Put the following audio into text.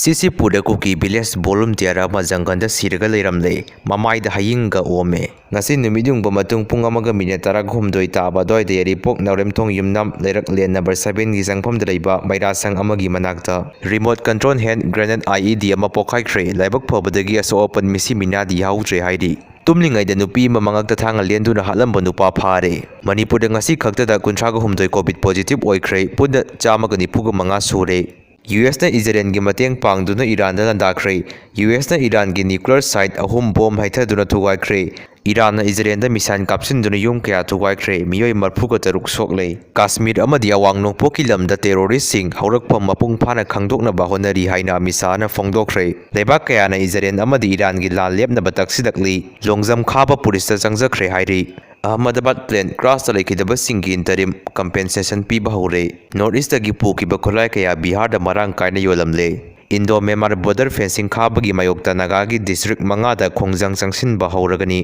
Sisipur kuki village volunteer ama janganda siraga leiramle mamaida hayinga ome ngasi numidung bamatung pung amaga minute 13 taba doide ripok naremthong yumnam leirak lane number 7 gi jangpham da leiba mairasang amagi manakta remote control hand grenade IED ama pokhaikhre laibak phobadagi aso open misi minadi hautre haidi Tumlingaida Nupi mamangakta thanga lenduna halamba nupa phare Manipur da ngasi khakta da 38 covid positive oikhre punda chamaga nipuga manga sure US na Israel gi mateng pangduna Iran da landakre US na Iran gi nuclear site ahum bomb haithaduna thugaikre Iran na Israel da misan kapsinduna yum kaya thugaikre miyoi marphuga taruk sokle Kashmir amadi awang nongpoki lamda terrorist sing haurakpam mapung phana khangdokna ba honari haina misana fongdokre lebak kaya na Israel amadi Iran gi lal lepna bataksidakli Longjam Khaba police ta Changjakhre hairi Ahmedabad plane crash talekidaba singi interim compensation piba hore North East gi pukiba kholai kaya Bihar da marang kaina yolamle Indo Myanmar border fencing khabagi mayokta Nagagi district manga da khongjang changsin ba horagani